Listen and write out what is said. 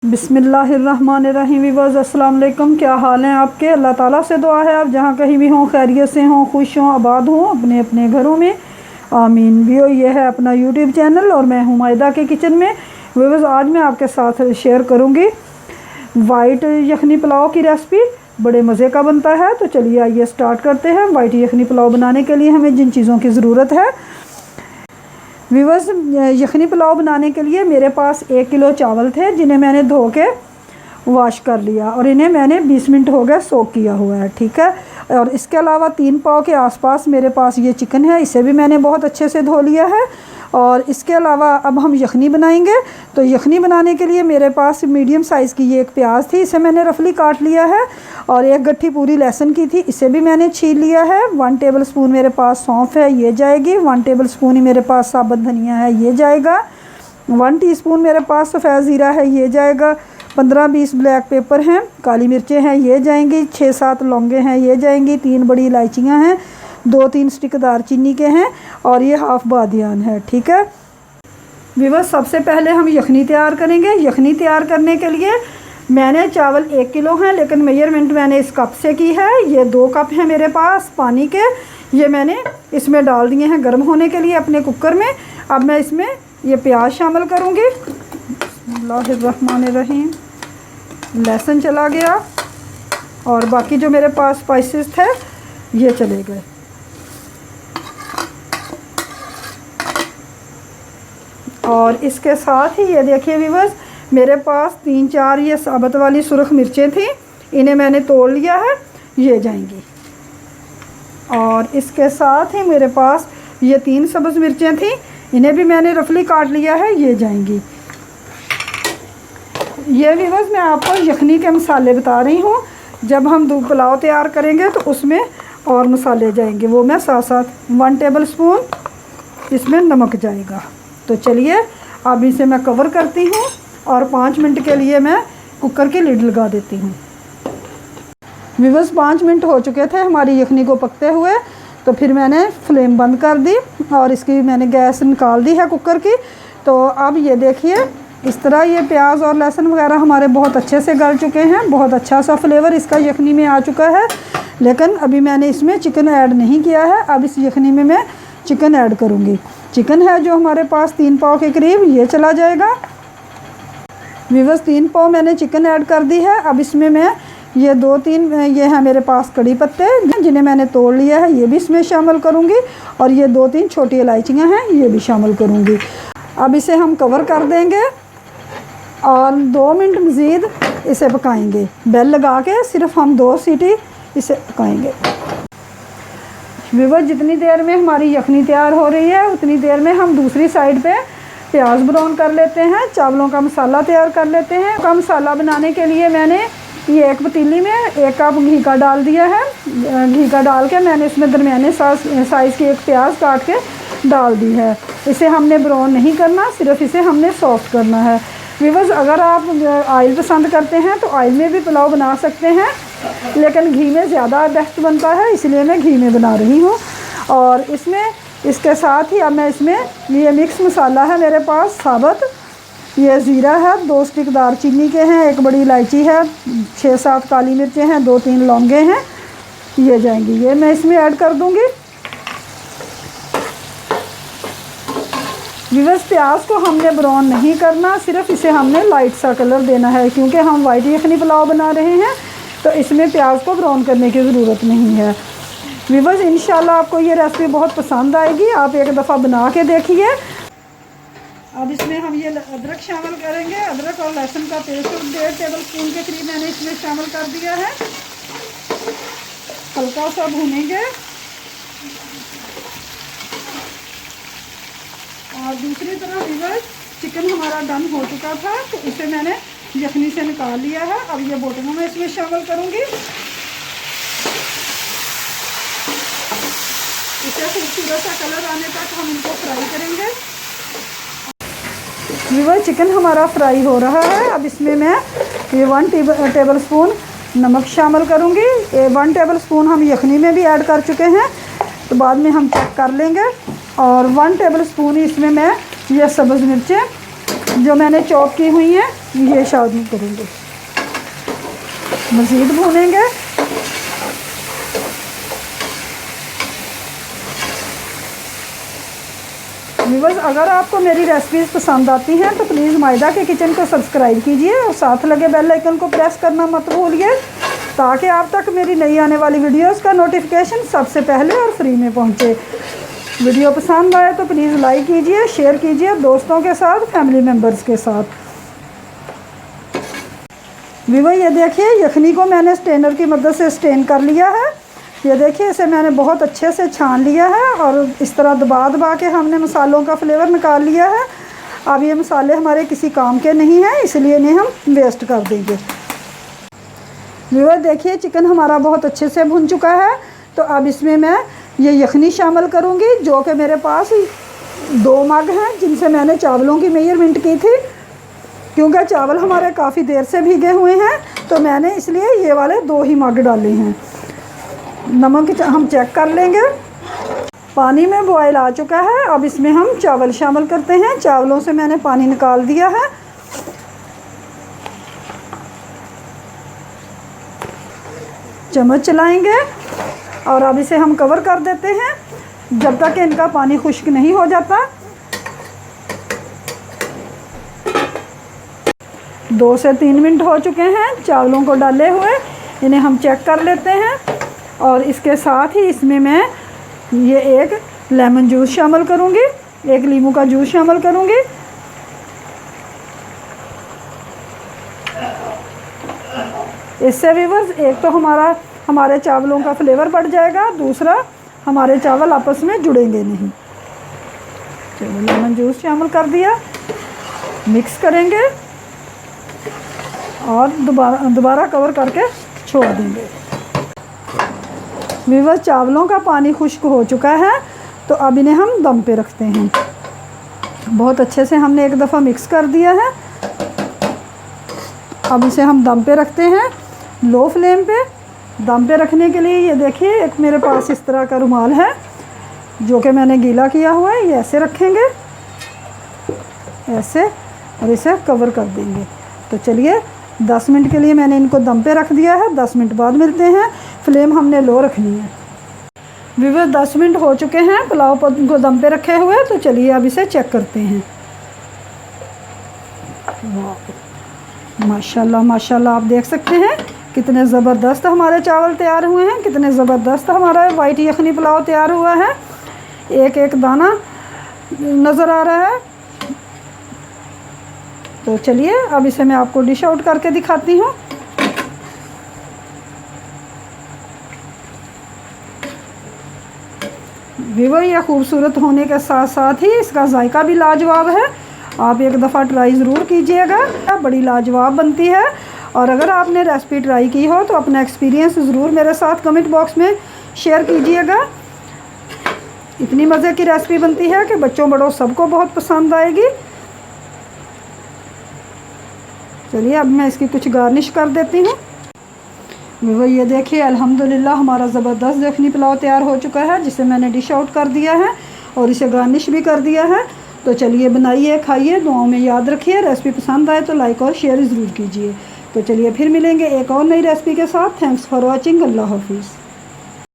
बिस्मिल्लाहिर्रहमानिर्रहीम व्यूअर्स अस्सलाम वालेकुम। क्या हाल हैं आपके? अल्लाह ताला से दुआ है आप जहाँ कहीं भी हों खैरियत से हों, खुश हों, आबाद हों अपने अपने घरों में, आमीन। व्यूअर ये है अपना यूट्यूब चैनल और मैं हूँ मायदा के किचन में। व्यूअर्स आज मैं आपके साथ शेयर करूँगी वाइट यखनी पुलाव की रेसिपी। बड़े मज़े का बनता है। तो चलिए आइए स्टार्ट करते हैं। वाइट यखनी पुलाव बनाने के लिए हमें जिन चीज़ों की ज़रूरत है व्यूअर्स, यखनी पुलाव बनाने के लिए मेरे पास 1 किलो चावल थे जिन्हें मैंने धो के वॉश कर लिया और इन्हें मैंने 20 मिनट हो गए सोक किया हुआ है, ठीक है। और इसके अलावा 3 पाव के आसपास मेरे पास ये चिकन है, इसे भी मैंने बहुत अच्छे से धो लिया है। और इसके अलावा अब हम यखनी बनाएंगे। तो यखनी बनाने के लिए मेरे पास मीडियम साइज़ की ये एक प्याज थी, इसे मैंने रफली काट लिया है। और 1 गट्ठी पूरी लहसुन की थी, इसे भी मैंने छील लिया है। 1 टेबल स्पून मेरे पास सौंफ है, ये जाएगी। 1 टेबल स्पून ही मेरे पास साबुत धनिया है, ये जाएगा। 1 टीस्पून मेरे पास सफ़ेद ज़ीरा है, ये जाएगा। 15-20 ब्लैक पेपर हैं, काली मिर्चें हैं, ये जाएंगी। 6-7 लौंगे हैं, ये जाएंगी। 3 बड़ी इलायचियाँ हैं, 2-3 स्टिक दारचीनी के हैं और ये हाफ बादियान है, ठीक है। व्यूअर्स सबसे पहले हम यखनी तैयार करेंगे। यखनी तैयार करने के लिए मैंने चावल 1 किलो हैं, लेकिन मेजरमेंट मैंने इस कप से की है। ये 2 कप हैं मेरे पास पानी के, ये मैंने इसमें डाल दिए हैं गर्म होने के लिए अपने कुकर में। अब मैं इसमें ये प्याज शामिल करूँगी। बिस्मिल्लाहिर्रहमानिर्रहीम। लहसुन चला गया और बाकी जो मेरे पास स्पाइसेस थे ये चले गए। और इसके साथ ही ये देखिए व्यूअर्स, मेरे पास 3-4 ये साबुत वाली सुरख मिर्चें थी, इन्हें मैंने तोड़ लिया है, ये जाएंगी। और इसके साथ ही मेरे पास ये 3 सब्ज़ मिर्चें थी, इन्हें भी मैंने रफली काट लिया है, ये जाएंगी। ये व्यूअर्स मैं आपको यखनी के मसाले बता रही हूँ। जब हम दूध पुलाव तैयार करेंगे तो उसमें और मसाले जाएंगे, वो मैं साथ साथ 1 टेबल स्पून इसमें नमक जाएगा। तो चलिए अब इसे मैं कवर करती हूँ और 5 मिनट के लिए मैं कुकर की लिड लगा देती हूँ। व्यूअर्स 5 मिनट हो चुके थे हमारी यखनी को पकते हुए, तो फिर मैंने फ्लेम बंद कर दी और इसकी मैंने गैस निकाल दी है कुकर की। तो अब ये देखिए इस तरह ये प्याज और लहसुन वगैरह हमारे बहुत अच्छे से गल चुके हैं। बहुत अच्छा सा फ्लेवर इसका यखनी में आ चुका है। लेकिन अभी मैंने इसमें चिकन ऐड नहीं किया है। अब इस यखनी में मैं चिकन ऐड करूँगी। चिकन है जो हमारे पास 3 पाव के करीब, ये चला जाएगा। व्यूअर्स 3 पाव मैंने चिकन ऐड कर दी है। अब इसमें मैं ये 2-3 ये है मेरे पास कड़ी पत्ते जिन्हें मैंने तोड़ लिया है, ये भी इसमें शामिल करूँगी। और ये 2-3 छोटी इलायचियाँ हैं, ये भी शामिल करूँगी। अब इसे हम कवर कर देंगे और 2 मिनट मज़ीद इसे पकाएंगे। बेल लगा के सिर्फ हम 2 सीटी इसे पकाएंगे। व्यूअर्स जितनी देर में हमारी यखनी तैयार हो रही है उतनी देर में हम दूसरी साइड पे प्याज ब्राउन कर लेते हैं, चावलों का मसाला तैयार कर लेते हैं। का मसाला बनाने के लिए मैंने ये एक पतीली में 1 कप घी का डाल दिया है। घी का डाल के मैंने इसमें दरमियाने साइज़ की एक प्याज काट के डाल दी है। इसे हमने ब्राउन नहीं करना, सिर्फ इसे हमने सॉफ्ट करना है। व्यूअर्स अगर आप ऑयल पसंद करते हैं तो ऑयल में भी पुलाव बना सकते हैं, लेकिन घी में ज़्यादा बेस्ट बनता है, इसलिए मैं घी में बना रही हूँ। और इसमें इसके साथ ही अब मैं इसमें ये मिक्स मसाला है मेरे पास साबुत, ये ज़ीरा है, 2 स्टिक दारचीनी के हैं, 1 बड़ी इलायची है, 6-7 काली मिर्चें हैं, 2-3 लौंगे हैं, ये जाएंगी। ये मैं इसमें ऐड कर दूँगी। व्यूअर्स प्याज को हमने ब्राउन नहीं करना, सिर्फ इसे हमने लाइट सा कलर देना है, क्योंकि हम वाइट यखनी पुलाव बना रहे हैं तो इसमें प्याज को ब्राउन करने की ज़रूरत नहीं है। व्यूअर्स इंशाल्लाह आपको ये रेसिपी बहुत पसंद आएगी, आप एक दफ़ा बना के देखिए। अब इसमें हम ये अदरक शामिल करेंगे। अदरक और लहसुन का पेस्ट 1.5 टेबल स्पून के करीब मैंने इसमें शामिल कर दिया है। हल्का सा भूनेंगे। और दूसरी तरफ व्यूअर्स चिकन हमारा डन हो चुका था, तो इसे मैंने यखनी से निकाल लिया है। अब ये बोटियाँ मैं इसमें शामिल करूँगी। इसे खूबसूरत सा कलर आने तक हम इनको फ्राई करेंगे। व्यूअर्स चिकन हमारा फ्राई हो रहा है। अब इसमें मैं ये 1 टेबल स्पून नमक शामिल करूँगी। 1 टेबल स्पून हम यखनी में भी ऐड कर चुके हैं, तो बाद में हम चेक कर लेंगे। और 1 टेबल स्पून इसमें मैं ये सब्ज़ मिर्चें जो मैंने चॉप की हुई हैं ये शामिल करेंगे, मज़ीद भूनेंगे। व्यूअर्स, अगर आपको मेरी रेसिपीज़ पसंद आती हैं तो प्लीज़ मायदा के किचन को सब्सक्राइब कीजिए और साथ लगे बेल आइकन को प्रेस करना मत भूलिए, ताकि आप तक मेरी नई आने वाली वीडियोस का नोटिफिकेशन सबसे पहले और फ्री में पहुंचे। वीडियो पसंद आए तो प्लीज़ लाइक कीजिए, शेयर कीजिए दोस्तों के साथ, फैमिली मेम्बर्स के साथ। व्यूअर, ये देखिए यखनी को मैंने स्ट्रेनर की मदद से स्ट्रेन कर लिया है। ये देखिए इसे मैंने बहुत अच्छे से छान लिया है और इस तरह दबा दबा के हमने मसालों का फ्लेवर निकाल लिया है। अब ये मसाले हमारे किसी काम के नहीं हैं, इसलिए इन्हें हम वेस्ट कर देंगे। व्यूअर, देखिए चिकन हमारा बहुत अच्छे से भुन चुका है। तो अब इसमें मैं ये यखनी शामिल करूँगी, जो कि मेरे पास 2 मग हैं, जिनसे मैंने चावलों की मेजरमेंट की थी। क्योंकि चावल हमारे काफ़ी देर से भीगे हुए हैं तो मैंने इसलिए ये वाले 2 ही मग डाले हैं। नमक हम चेक कर लेंगे। पानी में बॉयल आ चुका है। अब इसमें हम चावल शामिल करते हैं। चावलों से मैंने पानी निकाल दिया है। चम्मच चलाएंगे और अब इसे हम कवर कर देते हैं जब तक कि इनका पानी खुश्क नहीं हो जाता। 2 से 3 मिनट हो चुके हैं चावलों को डाले हुए। इन्हें हम चेक कर लेते हैं और इसके साथ ही इसमें मैं ये एक लेमन जूस शामिल करूँगी, एक नींबू का जूस शामिल करूँगी। इससे व्यूअर्स, एक तो हमारे चावलों का फ्लेवर बढ़ जाएगा, दूसरा हमारे चावल आपस में जुड़ेंगे नहीं। चलो लेमन जूस शामिल कर दिया, मिक्स करेंगे और दोबारा कवर करके छोड़ देंगे। व्यूअर्स, चावलों का पानी खुश्क हो चुका है तो अब इन्हें हम दम पे रखते हैं। बहुत अच्छे से हमने एक दफ़ा मिक्स कर दिया है। अब इसे हम दम पे रखते हैं, लो फ्लेम पे। दम पे रखने के लिए ये देखिए एक मेरे पास इस तरह का रुमाल है जो कि मैंने गीला किया हुआ है। ये ऐसे रखेंगे, ऐसे, और इसे कवर कर देंगे। तो चलिए 10 मिनट के लिए मैंने इनको दम पे रख दिया है। 10 मिनट बाद मिलते हैं। फ्लेम हमने लो रखनी है। व्यूअर, 10 मिनट हो चुके हैं पुलाव को दम पे रखे हुए। तो चलिए अब इसे चेक करते हैं। माशाल्लाह माशाल्लाह, आप देख सकते हैं कितने ज़बरदस्त हमारे चावल तैयार हुए हैं, कितने ज़बरदस्त हमारा वाइट यखनी पुलाव तैयार हुआ है। एक एक दाना नज़र आ रहा है। तो चलिए अब इसे मैं आपको डिश आउट करके दिखाती हूँ। व्यूअर, यह खूबसूरत होने के साथ साथ ही इसका जायका भी लाजवाब है। आप एक दफ़ा ट्राई ज़रूर कीजिएगा, बड़ी लाजवाब बनती है। और अगर आपने रेसिपी ट्राई की हो तो अपना एक्सपीरियंस ज़रूर मेरे साथ कमेंट बॉक्स में शेयर कीजिएगा। इतनी मज़े की रेसिपी बनती है कि बच्चों बड़ों सबको बहुत पसंद आएगी। चलिए अब मैं इसकी कुछ गार्निश कर देती हूँ। वो ये देखिए अल्हम्दुलिल्लाह हमारा ज़बरदस्त यखनी पुलाव तैयार हो चुका है, जिसे मैंने डिश आउट कर दिया है और इसे गार्निश भी कर दिया है। तो चलिए बनाइए, खाइए, दुआओं में याद रखिए। रेसिपी पसंद आए तो लाइक और शेयर ज़रूर कीजिए। तो चलिए फिर मिलेंगे एक और नई रेसिपी के साथ। Thanks for watching. अल्लाह हाफिज़।